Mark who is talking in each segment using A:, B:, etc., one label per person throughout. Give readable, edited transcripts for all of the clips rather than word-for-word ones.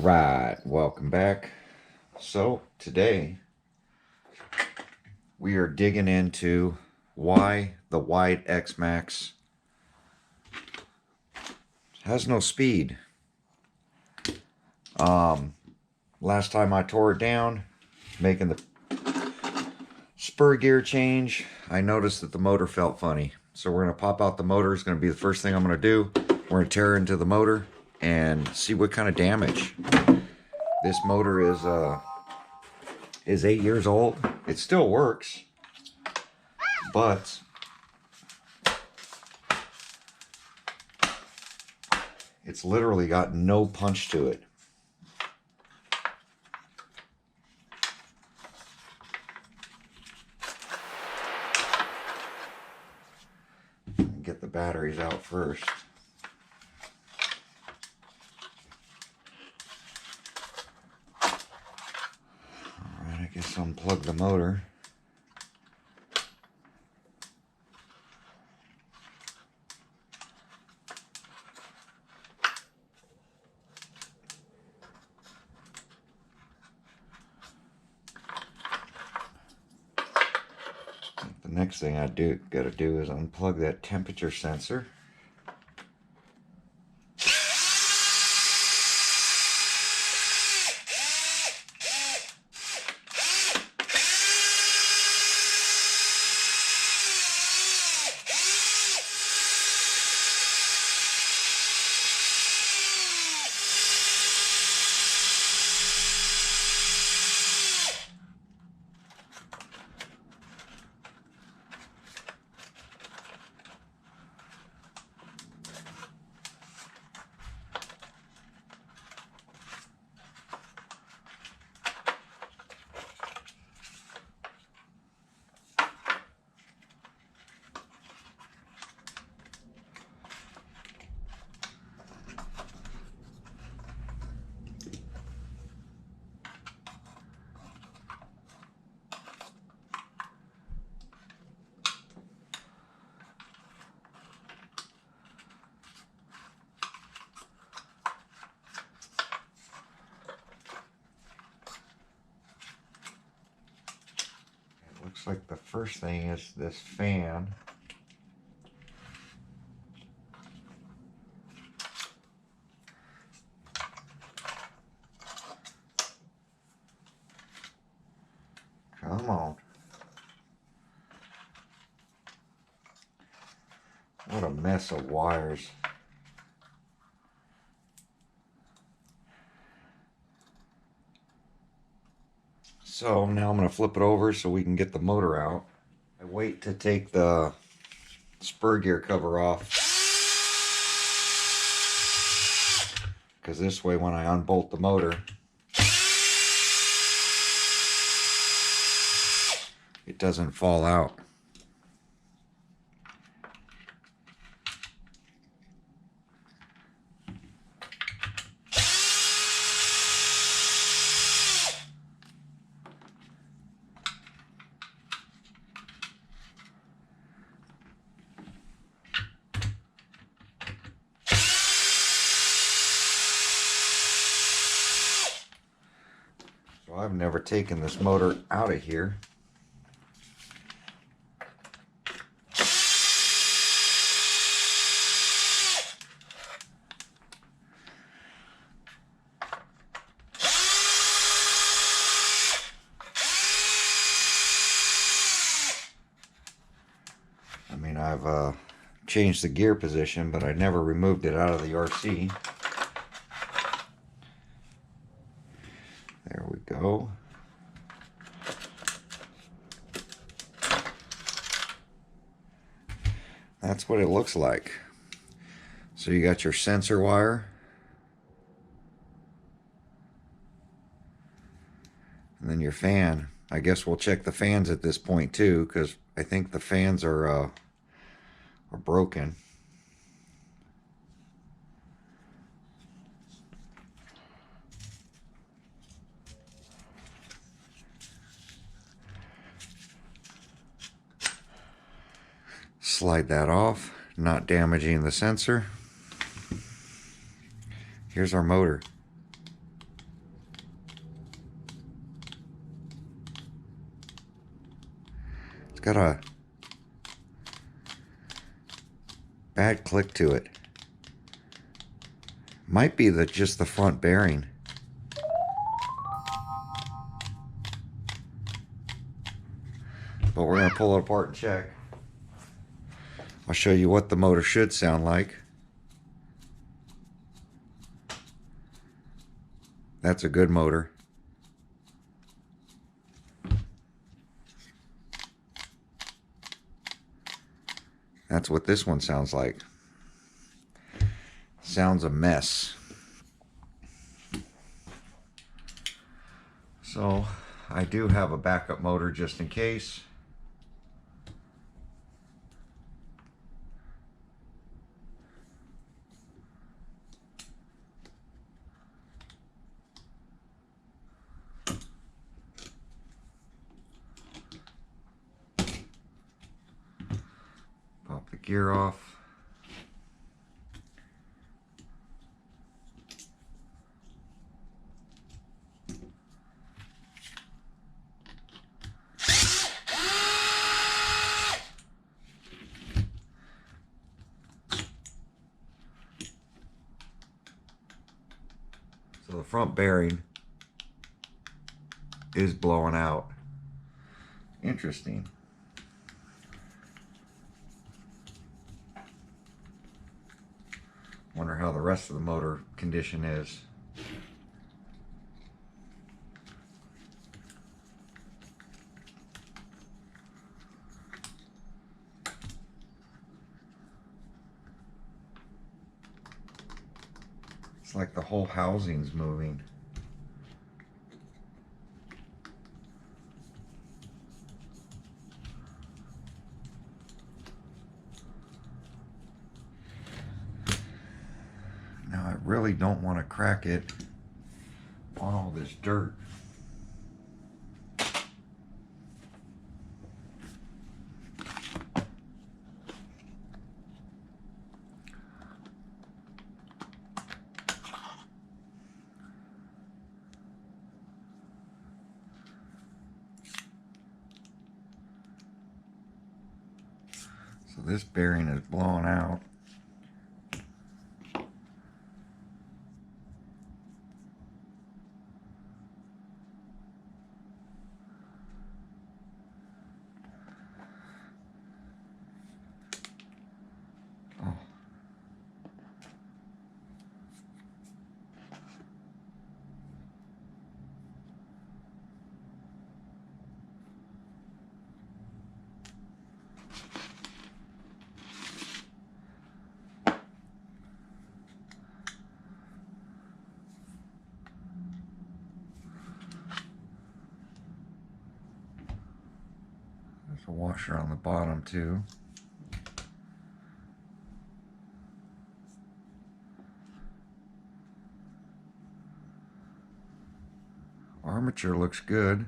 A: Alright, welcome back. So today we are digging into why the WIDE-XMAXX has no speed. Last time I tore it down, making the spur gear change, I noticed that the motor felt funny. So we're going to pop out the motor. It's going to be the first thing I'm going to do. We're going to tear into the motor and see what kind of damage. This motor is 8 years old. It still works, but it's literally got no punch to it. Get the batteries out first. Alright, I guess unplug the motor. The next thing gotta do is unplug that temperature sensor. Looks like the first thing is this fan. Come on. What a mess of wires. So now I'm going to flip it over so we can get the motor out. I wait to take the spur gear cover off, because this way when I unbolt the motor, it doesn't fall out. So I've never taken this motor out of here. I mean, I've changed the gear position, but I never removed it out of the RC. There we go. That's what it looks like. So you got your sensor wire, and then your fan. I guess we'll check the fans at this point too, because I think the fans are broken. Slide that off, not damaging the sensor. Here's our motor. got a bad click to it. Might be just the front bearing. But we're going to pull it apart and check. I'll show you what the motor should sound like. That's a good motor. That's what this one sounds like. Sounds a mess. So I do have a backup motor just in case. Pop the gear off. So the front bearing is blowing out. Interesting. Wonder how the rest of the motor condition is. It's like the whole housing's moving. Now I really don't want to crack it on all this dirt. So this bearing is blowing out. There's a washer on the bottom too. Armature looks good.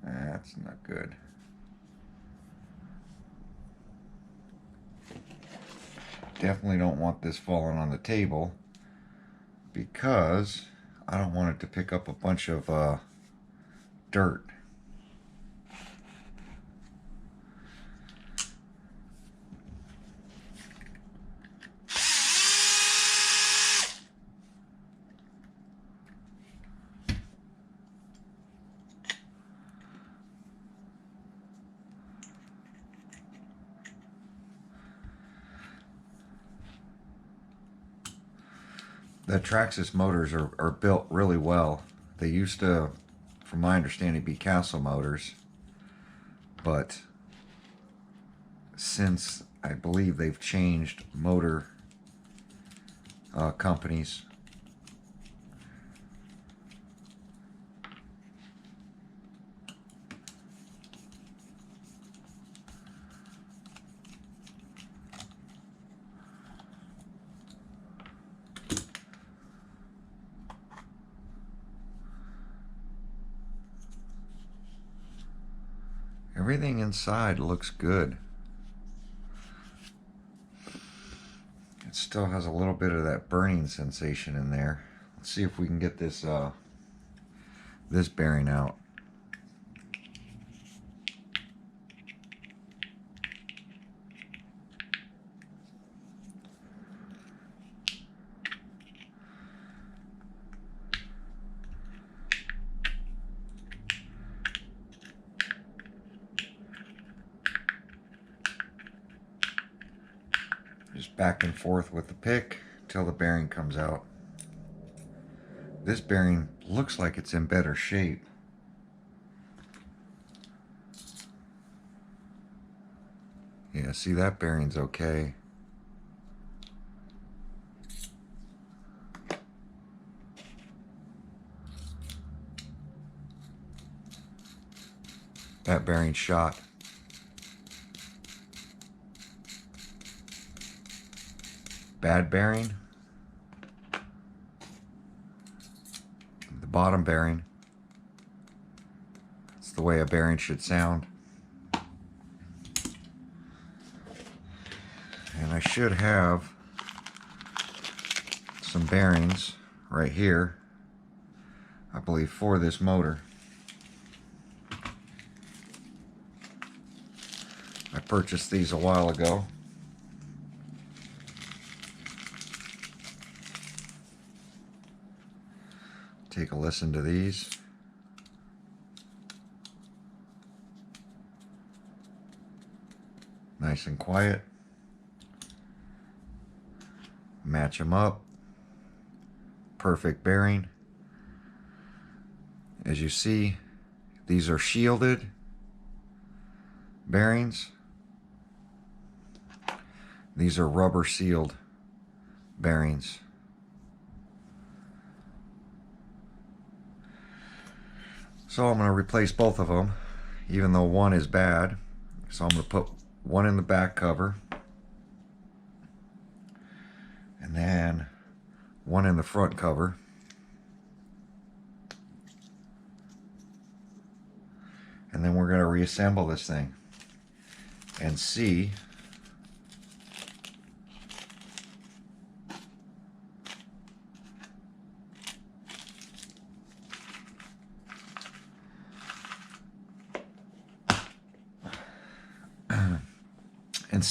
A: That's not good. Definitely don't want this falling on the table, because I don't want it to pick up a bunch of dirt. The TRAXXAS motors are built really well. They used to, from my understanding, be Castle motors, but since I believe they've changed motor companies, everything inside looks good. It still has a little bit of that burning sensation in there. Let's see if we can get this this bearing out. Just back and forth with the pick till the bearing comes out. This bearing looks like it's in better shape. Yeah, see, that bearing's okay. That bearing shot. Bad bearing. The bottom bearing. It's the way a bearing should sound. And I should have some bearings right here, I believe, for this motor. I purchased these a while ago. Take a listen to these. Nice and quiet. Match them up. Perfect bearing. As you see, these are shielded bearings. These are rubber sealed bearings. So I'm going to replace both of them, even though one is bad. So I'm going to put one in the back cover, and then one in the front cover. And then we're going to reassemble this thing and see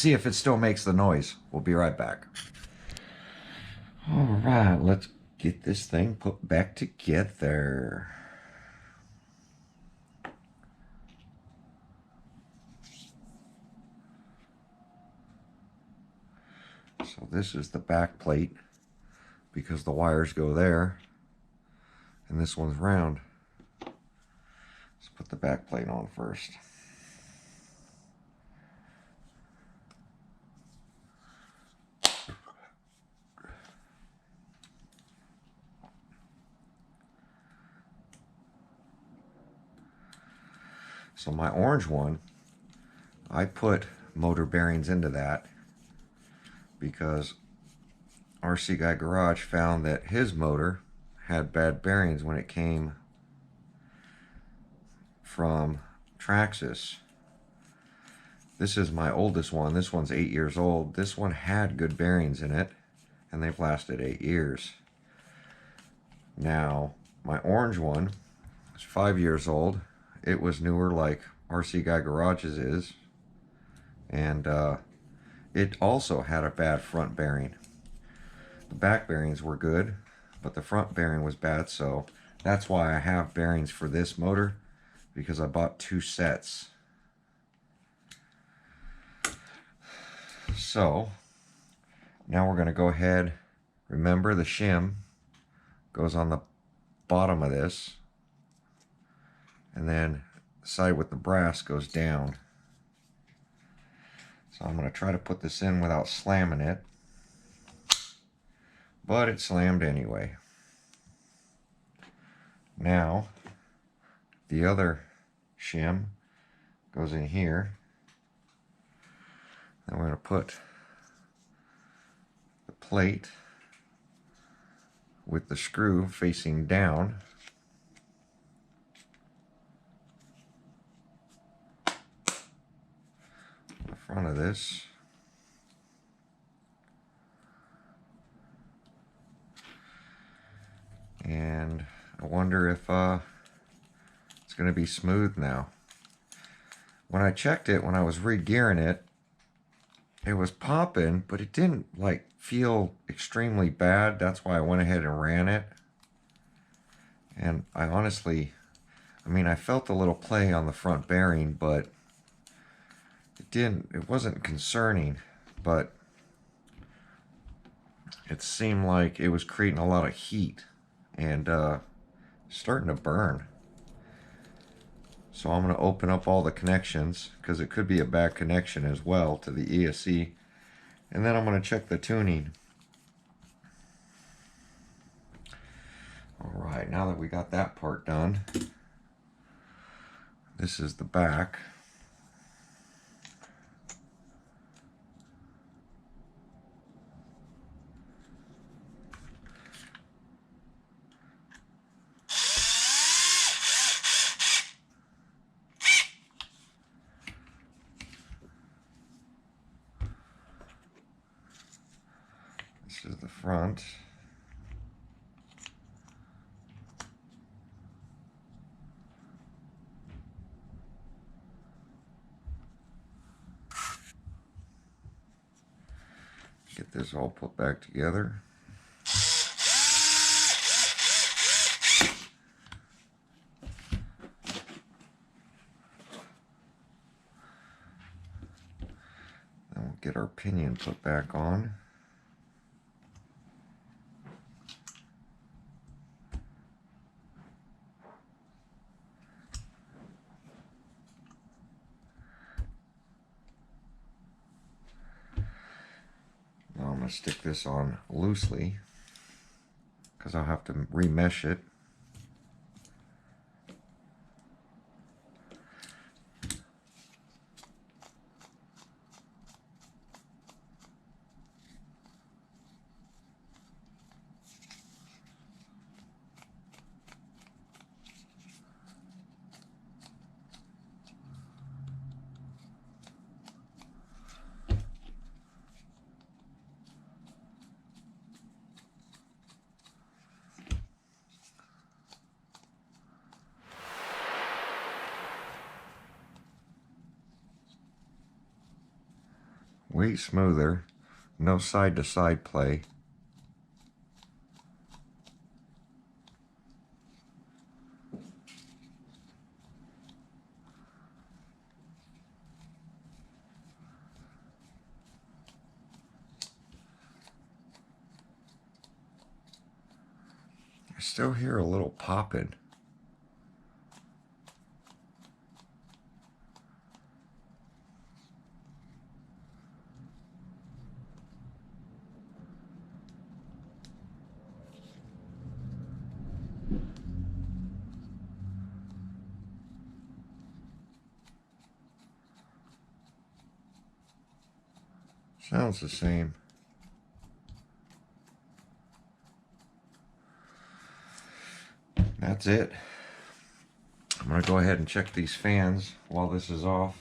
A: if it still makes the noise. We'll be right back. All right, let's get this thing put back together. So this is the back plate because the wires go there, and this one's round. Let's put the back plate on first. So my orange one, I put motor bearings into that because RC Guy Garage found that his motor had bad bearings when it came from TRAXXAS. This is my oldest one. This one's 8 years old. This one had good bearings in it, and they've lasted 8 years. Now, my orange one is 5 years old. It was newer like RC Guy Garage's is, and it also had a bad front bearing. The back bearings were good, but the front bearing was bad, so that's why I have bearings for this motor, because I bought 2 sets. So now we're going to go ahead. Remember, the shim goes on the bottom of this, and then the side with the brass goes down. So I'm going to try to put this in without slamming it, but it slammed anyway. Now the other shim goes in here. Then we're going to put the plate with the screw facing down. In front of this. and I wonder if it's going to be smooth now. When I checked it, when I was re-gearing it, it was popping, but it didn't like feel extremely bad. That's why I went ahead and ran it. And I honestly, I mean, I felt a little play on the front bearing, but it wasn't concerning, but it seemed like it was creating a lot of heat and starting to burn. So I'm going to open up all the connections, because it could be a bad connection as well to the ESC. And then I'm going to check the tuning. Alright, now that we got that part done, this is the back. This is the front. Get this all put back together. Then we'll get our pinion put back on. Now I'm going to stick this on loosely, because I'll have to remesh it. Way smoother, no side to side play. I still hear a little popping. Sounds the same. That's it. I'm going to go ahead and check these fans while this is off.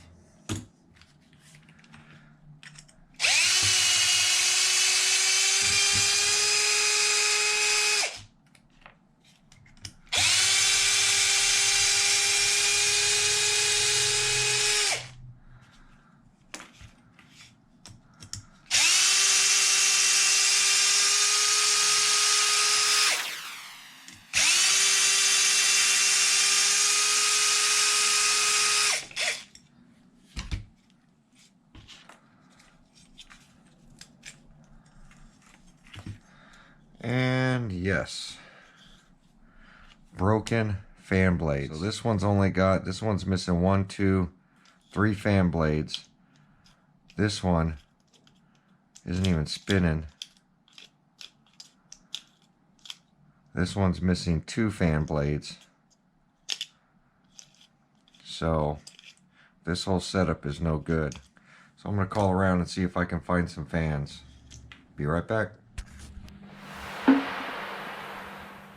A: And yes, broken fan blades. So this one's missing 1, 2, 3 fan blades. This one isn't even spinning. This one's missing 2 fan blades. So this whole setup is no good. So I'm going to call around and see if I can find some fans. Be right back.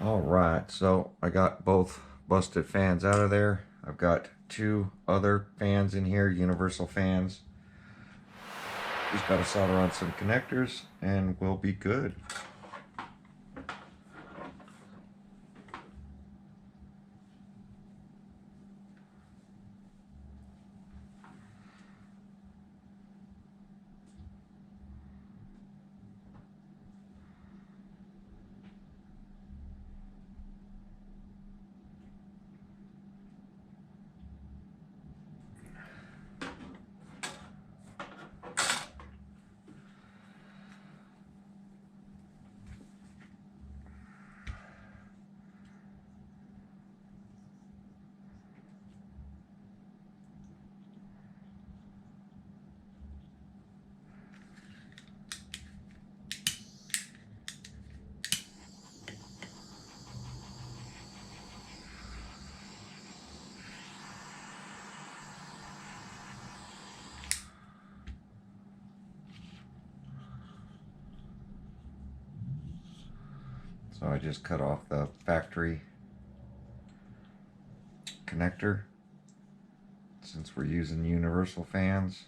A: Alright, so I got both busted fans out of there. I've got 2 other fans in here, universal fans. Just got to solder on some connectors and we'll be good. So I just cut off the factory connector since we're using universal fans.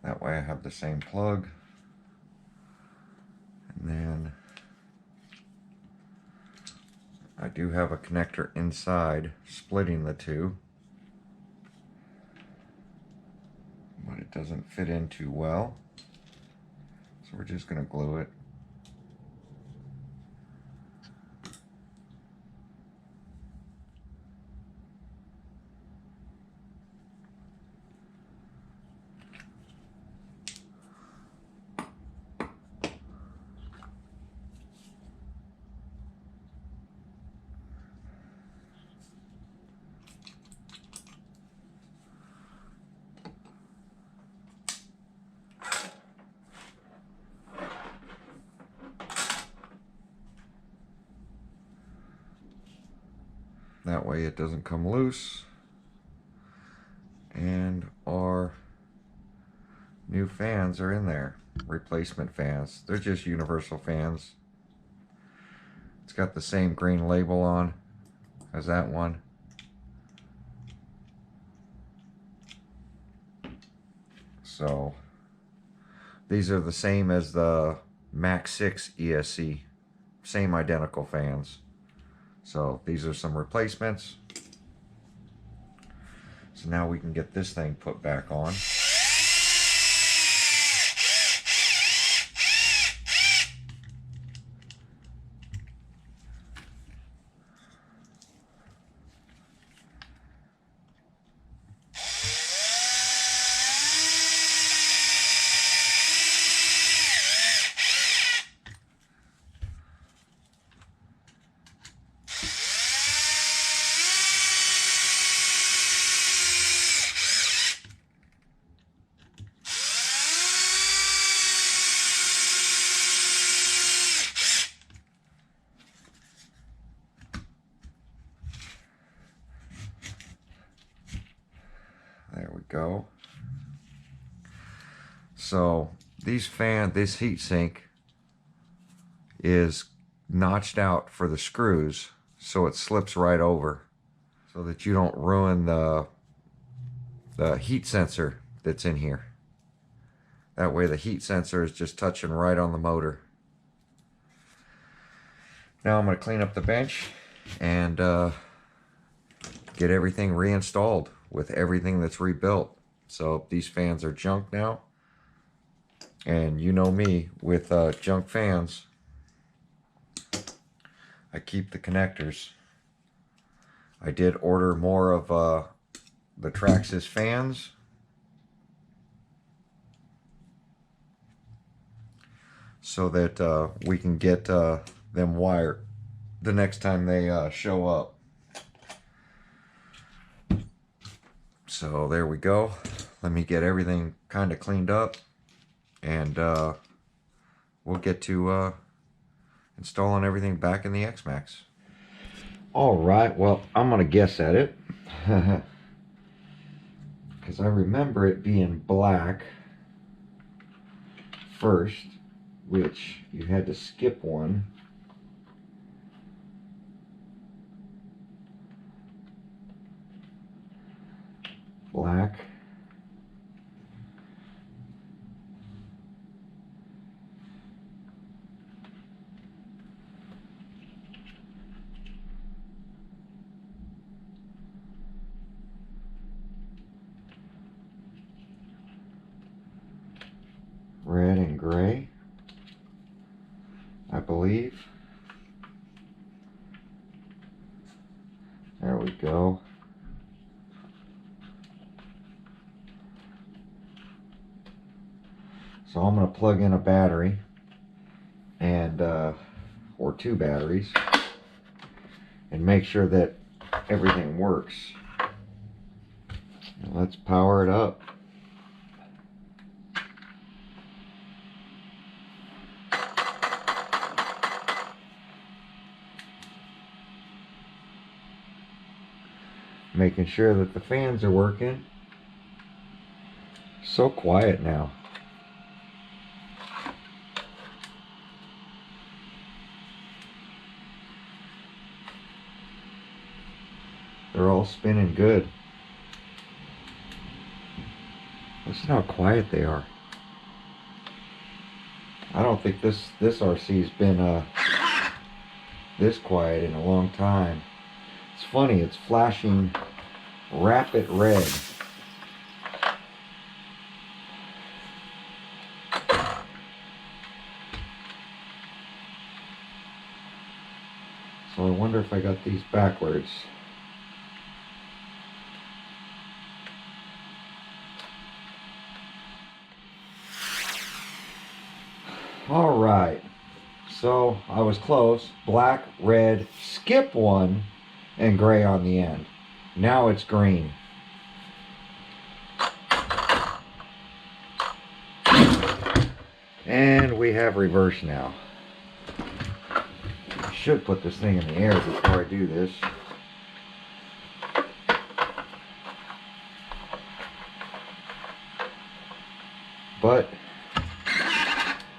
A: That way I have the same plug. And then I do have a connector inside splitting the two, but it doesn't fit in too well. So we're just going to glue it. That way it doesn't come loose. And our new fans are in there. Replacement fans. They're just universal fans. It's got the same green label on as that one. So these are the same as the Max 6 ESC. Same identical fans. So these are some replacements. So now we can get this thing put back on. There we go. So this heat sink is notched out for the screws so it slips right over so that you don't ruin the heat sensor that's in here. That way the heat sensor is just touching right on the motor. Now I'm going to clean up the bench and get everything reinstalled with everything that's rebuilt. So these fans are junk now. And you know me, with junk fans, I keep the connectors. I did order more of the TRAXXAS fans. So that we can get them wired the next time they show up. So there we go. Let me get everything kind of cleaned up. And we'll get to installing everything back in the XMAXX. All right, well, I'm going to guess at it. Because I remember it being black first, which you had to skip one. Black. Red and gray, I believe. There we go. So I'm going to plug in a battery and or two batteries and make sure that everything works. Let's power it up. Making sure that the fans are working. So quiet now. They're all spinning good. Listen how quiet they are. I don't think this RC's been this quiet in a long time. It's funny, it's flashing rapid red. So I wonder if I got these backwards. All right, so I was close. Black, red, skip one, and gray on the end. Now it's green. And we have reverse now. I should put this thing in the air before I do this. But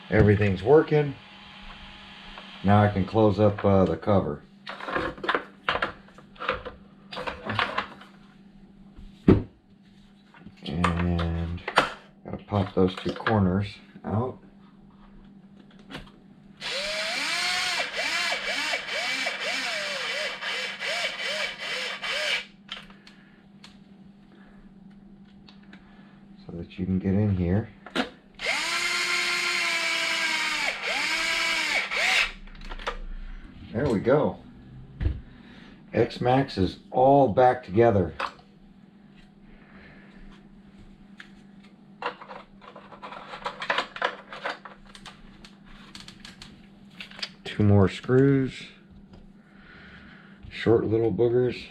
A: everything's working. Now I can close up the cover. And gotta pop those two corners out. So that you can get in here. There we go. XMAXX is all back together. Two more screws. Short little boogers.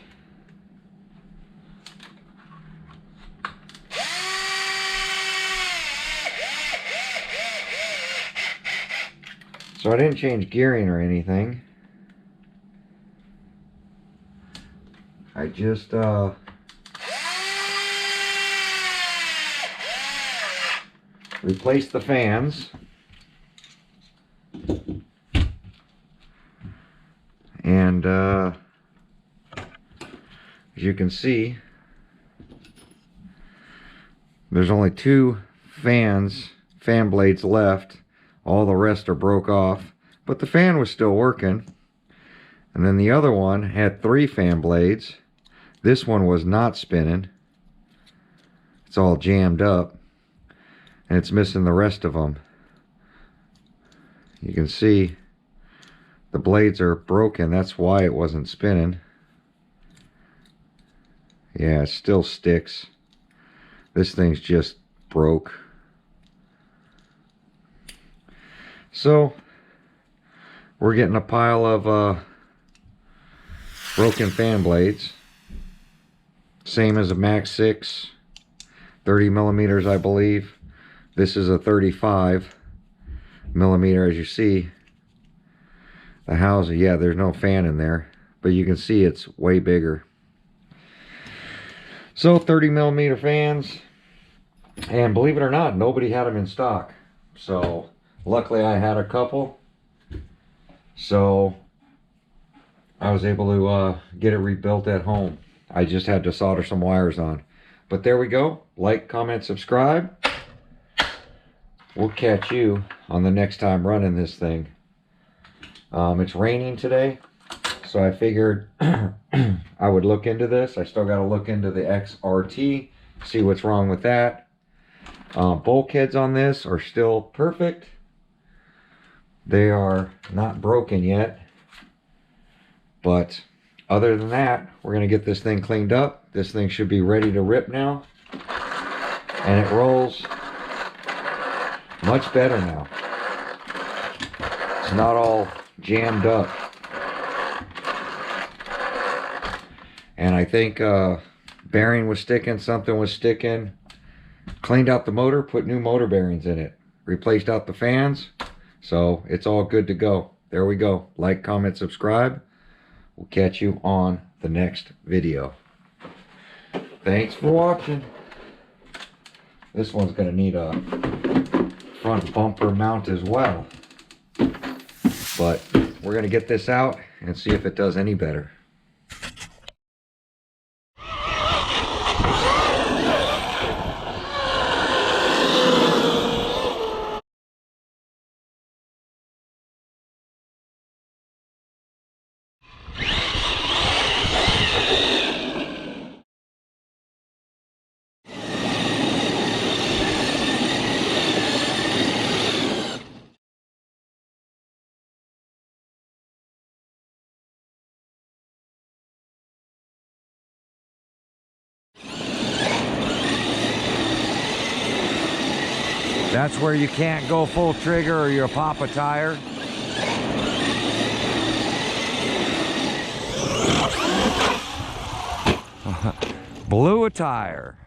A: So I didn't change gearing or anything. I just replaced the fans. And as you can see, there's only two fan blades left. All the rest are broke off, but the fan was still working. And then the other one had 3 fan blades. This one was not spinning. It's all jammed up, and it's missing the rest of them. You can see the blades are broken. That's why it wasn't spinning. Yeah, it still sticks. This thing's just broke. So we're getting a pile of broken fan blades. Same as a Max 6, 30 millimeters, I believe. This is a 35 millimeter, as you see. The housing, yeah, there's no fan in there, but you can see it's way bigger. So 30 millimeter fans, and believe it or not, nobody had them in stock. So luckily I had a couple, so I was able to get it rebuilt at home. I just had to solder some wires on. But there we go. Like, comment, subscribe. We'll catch you on the next time running this thing. It's raining today, so I figured I would look into this. I still got to look into the XRT, see what's wrong with that. Bulkheads on this are still perfect. They are not broken yet. But other than that, we're going to get this thing cleaned up. This thing should be ready to rip now. And it rolls much better now. It's not all jammed up. And I think bearing was sticking, something was sticking. Cleaned out the motor, put new motor bearings in it. Replaced out the fans, so it's all good to go. There we go. Like, comment, subscribe. We'll catch you on the next video. Thanks for watching. This one's going to need a front bumper mount as well. But we're going to get this out and see if it does any better. That's where you can't go full trigger or you'll pop a tire. Blew a tire.